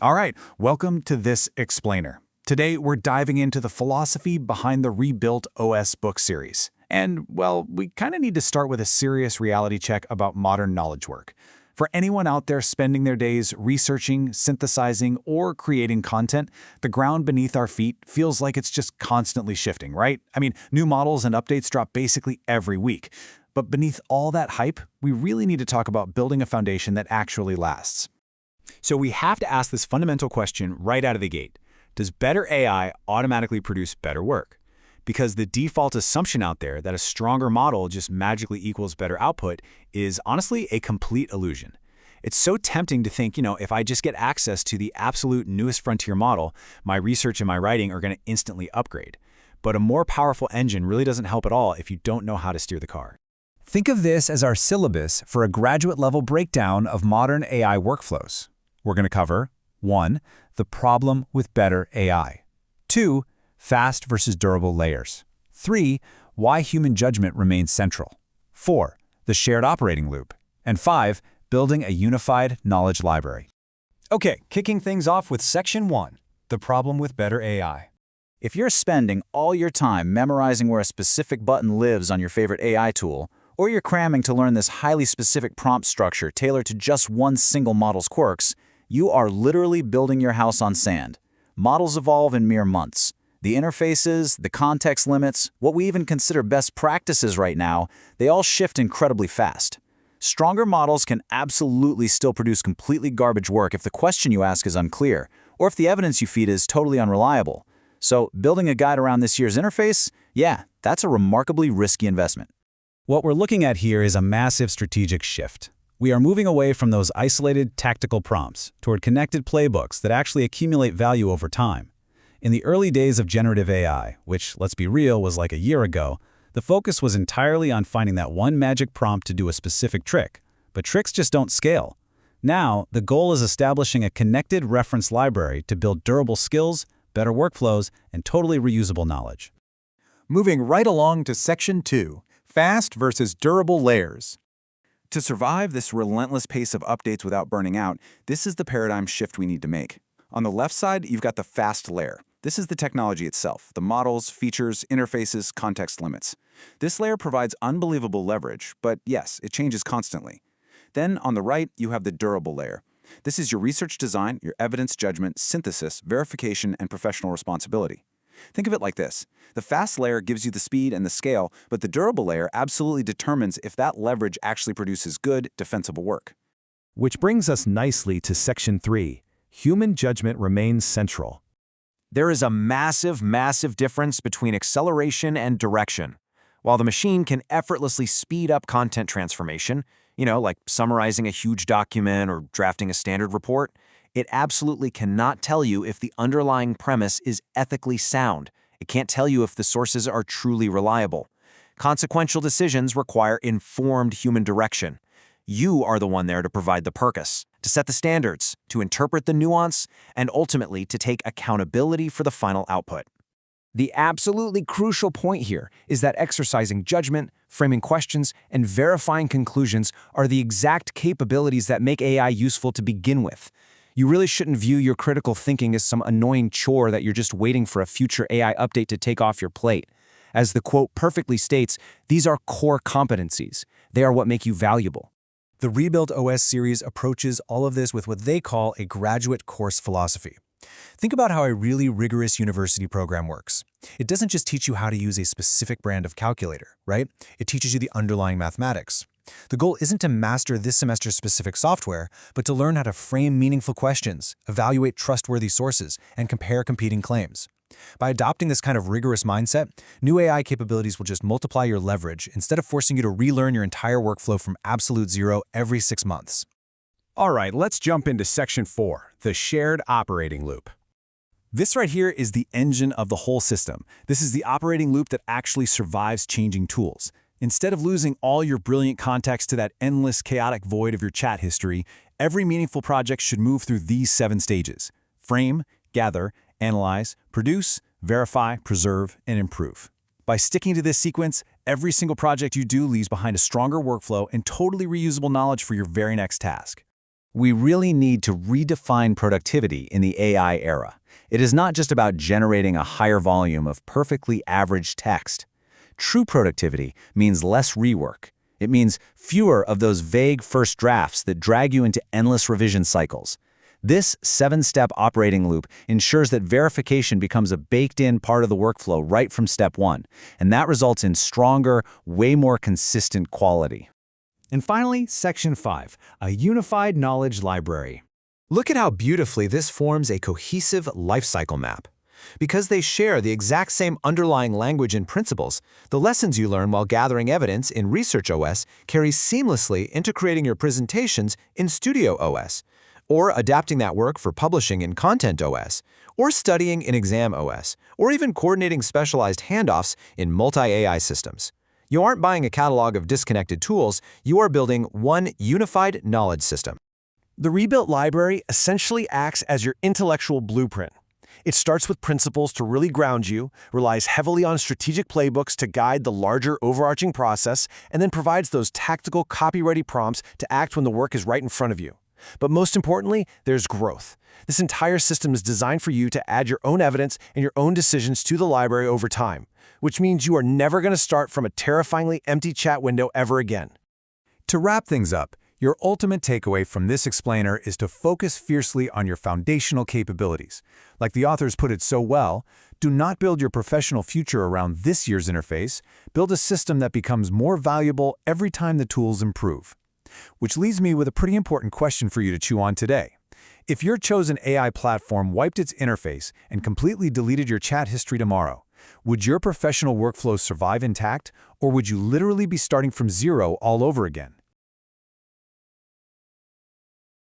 All right, welcome to This Explainer. Today, we're diving into the philosophy behind the Rebuilt OS book series. And, well, we kind of need to start with a serious reality check about modern knowledge work. For anyone out there spending their days researching, synthesizing, or creating content, the ground beneath our feet feels like it's just constantly shifting, right? I mean, new models and updates drop basically every week. But beneath all that hype, we really need to talk about building a foundation that actually lasts. So we have to ask this fundamental question right out of the gate. Does better AI automatically produce better work? Because the default assumption out there that a stronger model just magically equals better output is honestly a complete illusion. It's so tempting to think, if I just get access to the absolute newest frontier model, my research and my writing are going to instantly upgrade. But a more powerful engine really doesn't help at all if you don't know how to steer the car. Think of this as our syllabus for a graduate-level breakdown of modern AI workflows. We're going to cover 1. The problem with better AI. 2. Fast versus durable layers. 3. Why human judgment remains central. 4. The shared operating loop. And 5. Building a unified knowledge library. Okay, kicking things off with Section 1, the problem with better AI. If you're spending all your time memorizing where a specific button lives on your favorite AI tool, or you're cramming to learn this highly specific prompt structure tailored to just one single model's quirks, you are literally building your house on sand. Models evolve in mere months. The interfaces, the context limits, what we even consider best practices right now, they all shift incredibly fast. Stronger models can absolutely still produce completely garbage work if the question you ask is unclear, or if the evidence you feed is totally unreliable. So, building a guide around this year's interface? Yeah, that's a remarkably risky investment. What we're looking at here is a massive strategic shift. We are moving away from those isolated tactical prompts toward connected playbooks that actually accumulate value over time. In the early days of generative AI, which, let's be real, was like a year ago, the focus was entirely on finding that one magic prompt to do a specific trick. But tricks just don't scale. Now, the goal is establishing a connected reference library to build durable skills, better workflows, and totally reusable knowledge. Moving right along to Section 2, fast versus durable layers. To survive this relentless pace of updates without burning out, this is the paradigm shift we need to make. On the left side, you've got the fast layer. This is the technology itself, the models, features, interfaces, context limits. This layer provides unbelievable leverage, but yes, it changes constantly. Then on the right, you have the durable layer. This is your research design, your evidence judgment, synthesis, verification, and professional responsibility. Think of it like this. The fast layer gives you the speed and the scale, but the durable layer absolutely determines if that leverage actually produces good, defensible work. Which brings us nicely to Section 3. Human judgment remains central. There is a massive difference between acceleration and direction. While the machine can effortlessly speed up content transformation, like summarizing a huge document or drafting a standard report, it absolutely cannot tell you if the underlying premise is ethically sound. It can't tell you if the sources are truly reliable. Consequential decisions require informed human direction. You are the one there to provide the purpose, to set the standards, to interpret the nuance, and ultimately to take accountability for the final output. The absolutely crucial point here is that exercising judgment, framing questions, and verifying conclusions are the exact capabilities that make AI useful to begin with. You really shouldn't view your critical thinking as some annoying chore that you're just waiting for a future AI update to take off your plate. As the quote perfectly states, these are core competencies. They are what make you valuable. The Rebuilt OS series approaches all of this with what they call a graduate course philosophy. Think about how a really rigorous university program works. It doesn't just teach you how to use a specific brand of calculator, right? It teaches you the underlying mathematics. The goal isn't to master this semester's specific software, but to learn how to frame meaningful questions, evaluate trustworthy sources, and compare competing claims. By adopting this kind of rigorous mindset, new AI capabilities will just multiply your leverage instead of forcing you to relearn your entire workflow from absolute zero every 6 months. All right, let's jump into Section 4, the shared operating loop. This right here is the engine of the whole system. This is the operating loop that actually survives changing tools. Instead of losing all your brilliant context to that endless, chaotic void of your chat history, every meaningful project should move through these 7 stages: frame, gather, analyze, produce, verify, preserve, and improve. By sticking to this sequence, every single project you do leaves behind a stronger workflow and totally reusable knowledge for your very next task. We really need to redefine productivity in the AI era. It is not just about generating a higher volume of perfectly average text. True productivity means less rework. It means fewer of those vague first drafts that drag you into endless revision cycles. This 7-step operating loop ensures that verification becomes a baked-in part of the workflow right from step 1, and that results in stronger, way more consistent quality. And finally, Section 5, a unified knowledge library. Look at how beautifully this forms a cohesive lifecycle map. Because they share the exact same underlying language and principles, the lessons you learn while gathering evidence in Research OS carry seamlessly into creating your presentations in Studio OS, or adapting that work for publishing in Content OS, or studying in Exam OS, or even coordinating specialized handoffs in multi-AI systems. You aren't buying a catalog of disconnected tools, you are building one unified knowledge system. The rebuilt library essentially acts as your intellectual blueprint. It starts with principles to really ground you, relies heavily on strategic playbooks to guide the larger overarching process, and then provides those tactical copy-ready prompts to act when the work is right in front of you. But most importantly, there's growth. This entire system is designed for you to add your own evidence and your own decisions to the library over time, which means you are never going to start from a terrifyingly empty chat window ever again. To wrap things up, your ultimate takeaway from this explainer is to focus fiercely on your foundational capabilities. Like the authors put it so well, do not build your professional future around this year's interface. Build a system that becomes more valuable every time the tools improve. Which leaves me with a pretty important question for you to chew on today. If your chosen AI platform wiped its interface and completely deleted your chat history tomorrow, would your professional workflows survive intact, or would you literally be starting from zero all over again?